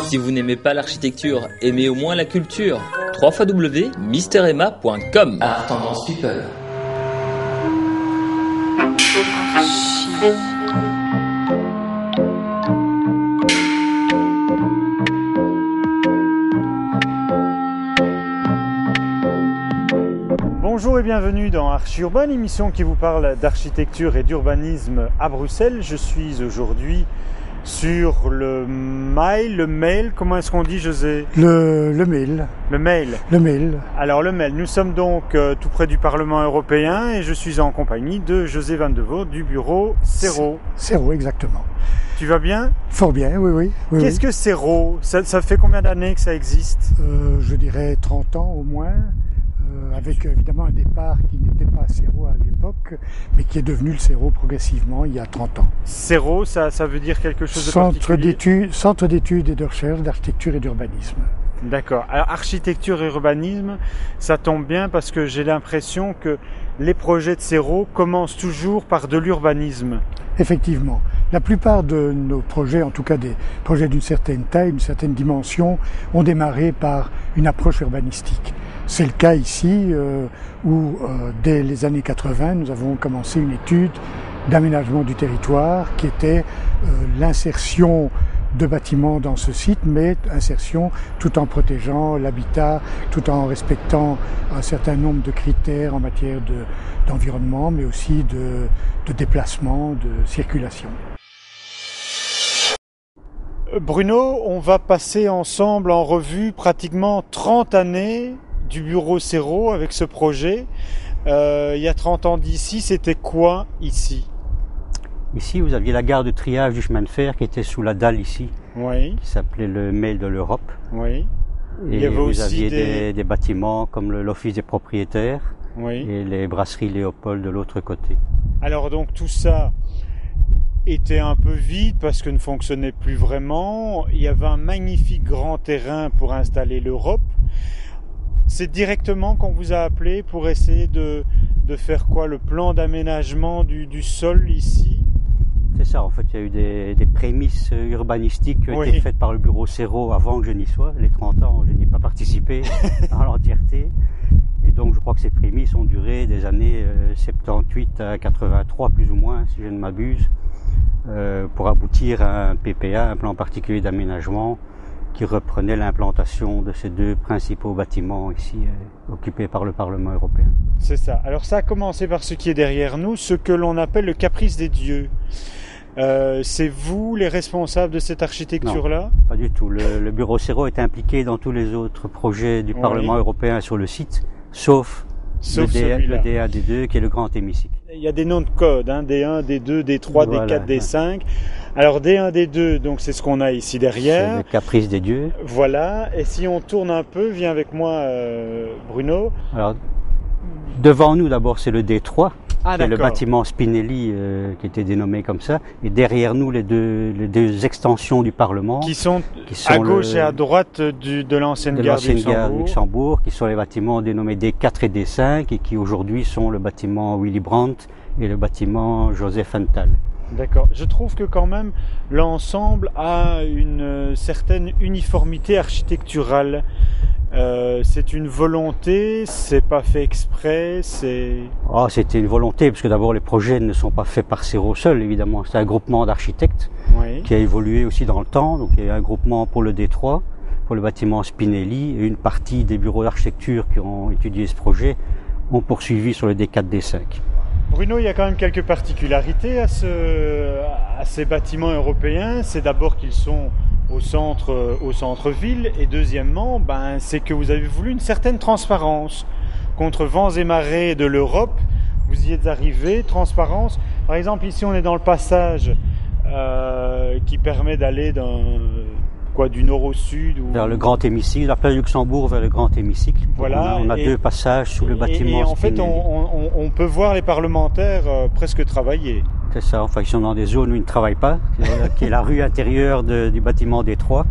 Si vous n'aimez pas l'architecture, aimez au moins la culture. www.misteremma.com. Art Tendance People. Bonjour et bienvenue dans Archi Urbain, émission qui vous parle d'architecture et d'urbanisme à Bruxelles. Je suis aujourd'hui sur le mail, comment est-ce qu'on dit, José ? Le mail. Le mail. Le mail. Alors le mail, nous sommes donc tout près du Parlement européen et je suis en compagnie de José Van de Voort du bureau CERO. CERO, exactement. Tu vas bien ? Fort bien, oui. Qu'est-ce que CERO ? Ça fait combien d'années que ça existe ? Je dirais 30 ans au moins. Avec évidemment un départ qui n'était pas CERO à l'époque, mais qui est devenu le CERO progressivement il y a 30 ans. CERO, ça veut dire quelque chose de particulier ? Centre d'études et de recherche d'architecture et d'urbanisme. D'accord. Alors architecture et urbanisme, ça tombe bien parce que j'ai l'impression que les projets de CERO commencent toujours par de l'urbanisme. Effectivement. La plupart de nos projets, en tout cas des projets d'une certaine taille, d'une certaine dimension, ont démarré par une approche urbanistique. C'est le cas ici où dès les années 80, nous avons commencé une étude d'aménagement du territoire qui était l'insertion de bâtiments dans ce site, mais insertion tout en protégeant l'habitat, tout en respectant un certain nombre de critères en matière d'environnement, mais aussi de déplacement, de circulation. Bruno, on va passer ensemble en revue pratiquement 30 années du bureau CERO avec ce projet. Il y a 30 ans d'ici, c'était quoi ici ? Ici, vous aviez la gare de triage du chemin de fer qui était sous la dalle ici, oui. Qui s'appelait le Mail de l'Europe. Oui. Et vous aviez des bâtiments comme l'Office des propriétaires, oui, et les brasseries Léopold de l'autre côté. Alors donc tout ça était un peu vide parce que ne fonctionnait plus vraiment. Il y avait un magnifique grand terrain pour installer l'Europe. C'est directement qu'on vous a appelé pour essayer de faire quoi, le plan d'aménagement du sol ici ? C'est ça, en fait, il y a eu des prémices urbanistiques qui ont été faites par le bureau CERO avant que je n'y sois. Les 30 ans, je n'y ai pas participé dans l'entièreté. Et donc, je crois que ces prémices ont duré des années 78 à 83, plus ou moins, si je ne m'abuse, pour aboutir à un PPA, un plan particulier d'aménagement, qui reprenait l'implantation de ces deux principaux bâtiments ici, occupés par le Parlement européen. C'est ça. Alors ça a commencé par ce qui est derrière nous, ce que l'on appelle le caprice des dieux. C'est vous les responsables de cette architecture-là ? Non, pas du tout. Le bureau CERO est impliqué dans tous les autres projets du Parlement européen sur le site, sauf le D1, D2 qui est le grand hémicycle. Il y a des noms de code, hein, D1, D2, D3, voilà, D4, D5. Alors D1, D2, donc c'est ce qu'on a ici derrière. C'est le caprice des dieux. Voilà, et si on tourne un peu, viens avec moi Bruno. Alors, devant nous d'abord c'est le D3, qui est le bâtiment Spinelli qui était dénommé comme ça, et derrière nous les deux extensions du Parlement. Qui sont à gauche et à droite de l'ancienne gare de Luxembourg, qui sont les bâtiments dénommés D4 et D5, et qui aujourd'hui sont le bâtiment Willy Brandt et le bâtiment Joseph Antal. D'accord. Je trouve que quand même l'ensemble a une certaine uniformité architecturale. C'est une volonté, c'est pas fait exprès, c'était une volonté, parce que d'abord les projets ne sont pas faits par CERO seul, évidemment. C'est un groupement d'architectes qui a évolué aussi dans le temps. Donc il y a un groupement pour le D3, pour le bâtiment Spinelli, et une partie des bureaux d'architecture qui ont étudié ce projet ont poursuivi sur le D4, D5. Bruno, il y a quand même quelques particularités à ces bâtiments européens. C'est d'abord qu'ils sont au centre-ville, et deuxièmement, c'est que vous avez voulu une certaine transparence. Contre vents et marées de l'Europe, vous y êtes arrivé, transparence. Par exemple, ici on est dans le passage qui permet d'aller du nord au sud vers le grand hémicycle, la place du Luxembourg vers le grand hémicycle. Voilà, on a deux passages sous le bâtiment. Et en fait, on peut voir les parlementaires presque travailler. C'est ça, enfin ils sont dans des zones où ils ne travaillent pas, qui est la rue intérieure du bâtiment D3,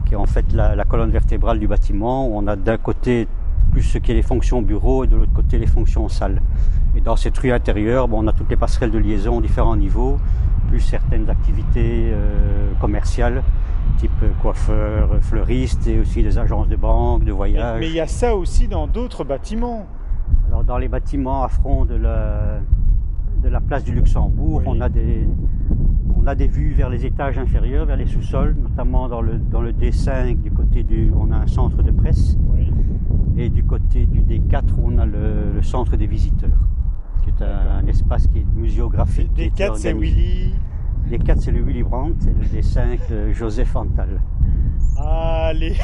qui est en fait la colonne vertébrale du bâtiment, où on a d'un côté plus ce qui est les fonctions bureaux et de l'autre côté les fonctions salles. Et dans cette rue intérieure, on a toutes les passerelles de liaison, différents niveaux, plus certaines activités commerciales, type coiffure, coiffeurs, fleuristes et aussi des agences de banque, de voyage. Mais il y a ça aussi dans d'autres bâtiments. Alors dans les bâtiments à front de la place du Luxembourg, oui. on a des vues vers les étages inférieurs, vers les sous-sols, notamment dans le D5 du côté on a un centre de presse, oui. Et du côté du D4 on a le centre des visiteurs, qui est un espace qui est muséographique. D4 c'est Willy. D4 c'est le Willy Brandt et le D5 le Joseph Antal. Ah, les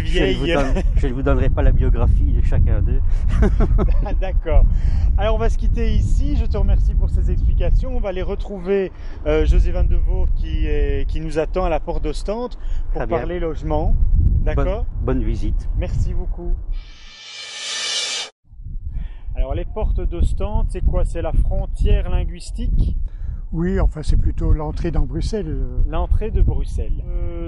vieilles... Je ne vous donnerai pas la biographie de chacun d'eux. D'accord. Alors on va se quitter ici. Je te remercie pour ces explications. On va aller retrouver José Van de Voort qui nous attend à la porte d'Ostende pour parler logement. D'accord ? Bonne visite. Merci beaucoup. Alors les portes d'Ostende, c'est quoi ? C'est la frontière linguistique ? Oui, enfin c'est plutôt l'entrée dans Bruxelles. L'entrée de Bruxelles.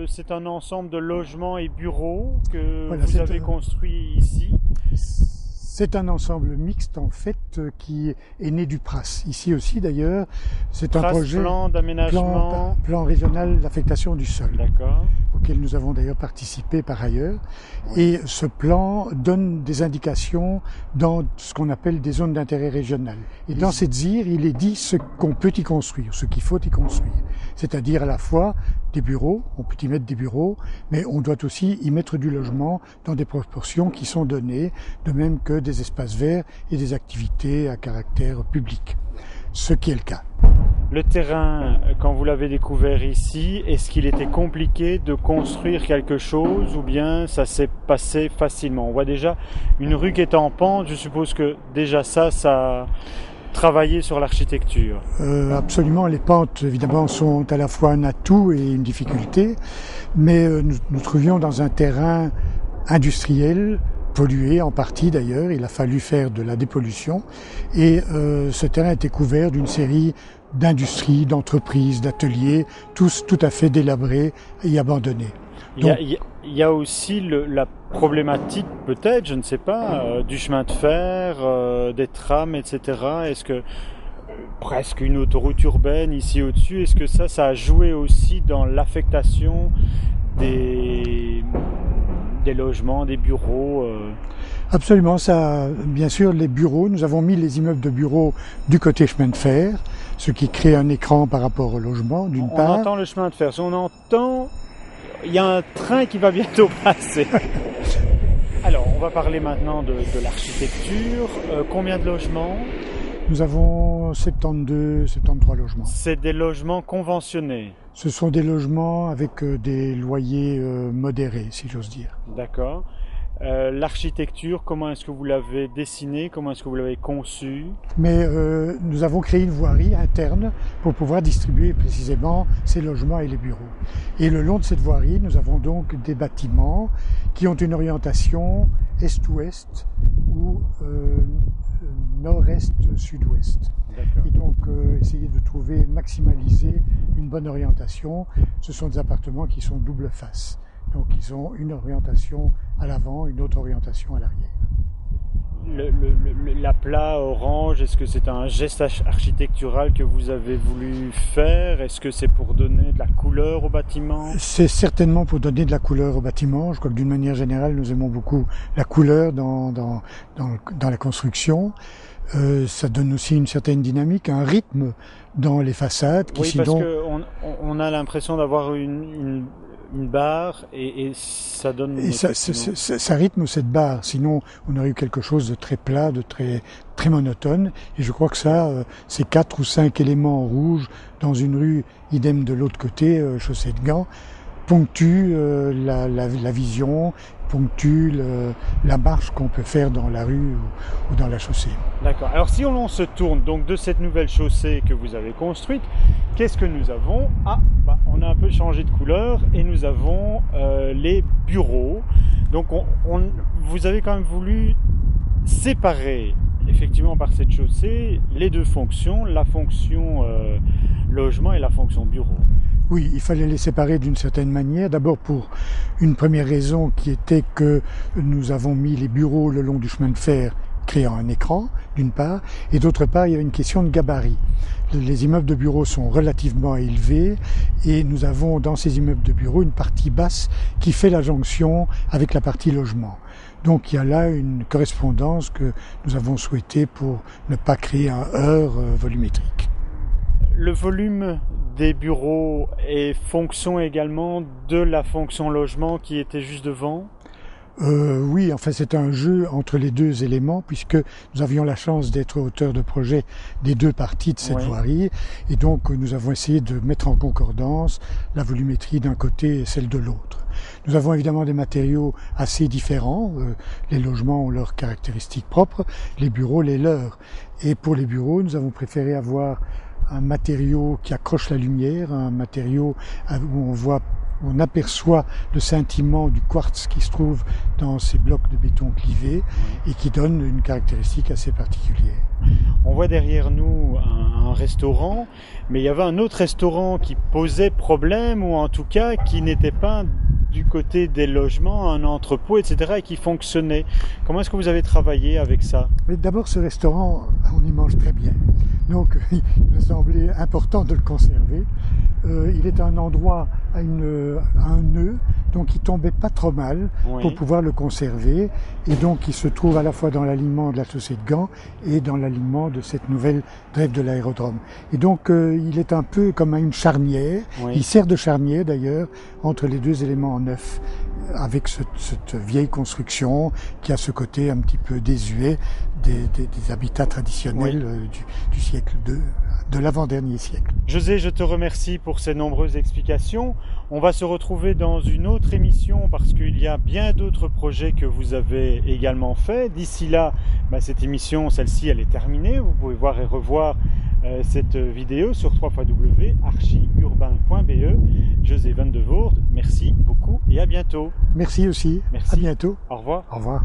C'est un ensemble de logements et bureaux que vous avez construit ici. C'est un ensemble mixte en fait qui est né du PRAS. Ici aussi d'ailleurs, c'est un projet plan d'aménagement, plan régional d'affectation du sol. D'accord. Auquel nous avons d'ailleurs participé par ailleurs. Oui. Et ce plan donne des indications dans ce qu'on appelle des zones d'intérêt régional. Et dans cette ZIR, il est dit ce qu'on peut y construire, ce qu'il faut y construire. C'est-à-dire à la fois des bureaux, on peut y mettre des bureaux, mais on doit aussi y mettre du logement dans des proportions qui sont données, de même que des espaces verts et des activités à caractère public, ce qui est le cas. Le terrain, quand vous l'avez découvert ici, est-ce qu'il était compliqué de construire quelque chose ou bien ça s'est passé facilement ? On voit déjà une rue qui est en pente, je suppose que déjà ça a travaillé sur l'architecture. Absolument, les pentes évidemment sont à la fois un atout et une difficulté, mais nous trouvions dans un terrain industriel, pollué en partie d'ailleurs, il a fallu faire de la dépollution et ce terrain était couvert d'une série d'industries, d'entreprises, d'ateliers, tous tout à fait délabrés et abandonnés. Donc, il y a aussi la problématique peut-être, je ne sais pas, du chemin de fer, des trams, etc. Est-ce que presque une autoroute urbaine ici au-dessus, est-ce que ça a joué aussi dans l'affectation des logements, des bureaux Absolument, ça, bien sûr, les bureaux, nous avons mis les immeubles de bureaux du côté chemin de fer, ce qui crée un écran par rapport au logement, d'une part. On entend le chemin de fer, on entend, il y a un train qui va bientôt passer. Alors, on va parler maintenant de l'architecture. Combien de logements ? Nous avons 73 logements. C'est des logements conventionnés ? Ce sont des logements avec des loyers modérés, si j'ose dire. D'accord. L'architecture, comment est-ce que vous l'avez dessinée, comment est-ce que vous l'avez conçue ? Mais nous avons créé une voirie interne pour pouvoir distribuer précisément ces logements et les bureaux. Et le long de cette voirie, nous avons donc des bâtiments qui ont une orientation est-ouest ou nord-est-sud-ouest. Et donc essayer de trouver, maximaliser une bonne orientation. Ce sont des appartements qui sont double face. Donc ils ont une orientation à l'avant, une autre orientation à l'arrière. L'aplat orange, est-ce que c'est un geste architectural que vous avez voulu faire ? Est-ce que c'est pour donner de la couleur au bâtiment ? C'est certainement pour donner de la couleur au bâtiment. Je crois que d'une manière générale, nous aimons beaucoup la couleur dans la construction. Ça donne aussi une certaine dynamique, un rythme dans les façades. Qui parce qu'on a l'impression d'avoir une barre et ça donne... Et ça rythme cette barre, sinon on aurait eu quelque chose de très plat, de très monotone. Et je crois que ça, ces 4 ou 5 éléments rouges dans une rue, idem de l'autre côté, chaussée de Gand, ponctuent la vision, ponctuent la marche qu'on peut faire dans la rue ou dans la chaussée. D'accord. Alors si on se tourne donc de cette nouvelle chaussée que vous avez construite, qu'est-ce que nous avons ? On a un peu changé de couleur et nous avons les bureaux. Donc vous avez quand même voulu séparer effectivement par cette chaussée les deux fonctions, la fonction logement et la fonction bureau. Oui, il fallait les séparer d'une certaine manière. D'abord pour une première raison qui était que nous avons mis les bureaux le long du chemin de fer créant un écran, d'une part, et d'autre part, il y a une question de gabarit. Les immeubles de bureaux sont relativement élevés et nous avons dans ces immeubles de bureaux une partie basse qui fait la jonction avec la partie logement. Donc il y a là une correspondance que nous avons souhaité pour ne pas créer un heurt volumétrique. Le volume des bureaux est fonction également de la fonction logement qui était juste devant ? Oui, enfin c'est un jeu entre les deux éléments puisque nous avions la chance d'être auteur de projet des deux parties de cette voirie et donc nous avons essayé de mettre en concordance la volumétrie d'un côté et celle de l'autre. Nous avons évidemment des matériaux assez différents, les logements ont leurs caractéristiques propres, les bureaux les leurs. Et pour les bureaux, nous avons préféré avoir un matériau qui accroche la lumière, un matériau où on aperçoit le scintillement du quartz qui se trouve dans ces blocs de béton clivé et qui donne une caractéristique assez particulière. On voit derrière nous un restaurant, mais il y avait un autre restaurant qui posait problème ou en tout cas qui n'était pas du côté des logements, un entrepôt, etc. et qui fonctionnait. Comment est-ce que vous avez travaillé avec ça ? Mais d'abord, ce restaurant, on y mange très bien. Donc, il m'a semblé important de le conserver. Il est un endroit à un nœud, donc il tombait pas trop mal pour pouvoir le conserver. Et donc, il se trouve à la fois dans l'alignement de la chaussée de Gand et dans l'alignement de cette nouvelle drève de l'aérodrome. Et donc, il est un peu comme une charnière. Il sert de charnière d'ailleurs entre les deux éléments en neuf, avec cette vieille construction qui a ce côté un petit peu désuet des habitats traditionnels du siècle de l'avant-dernier siècle. José, je te remercie pour ces nombreuses explications. On va se retrouver dans une autre émission parce qu'il y a bien d'autres projets que vous avez également faits. D'ici là, cette émission, celle-ci, elle est terminée. Vous pouvez voir et revoir cette vidéo sur www.archiurbain.be. José Van de Voorde, merci beaucoup et à bientôt. Merci aussi. Merci. À bientôt. Au revoir. Au revoir.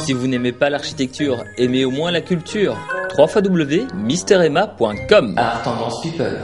Si vous n'aimez pas l'architecture, aimez au moins la culture. www.misterema.com. Art Tendance People.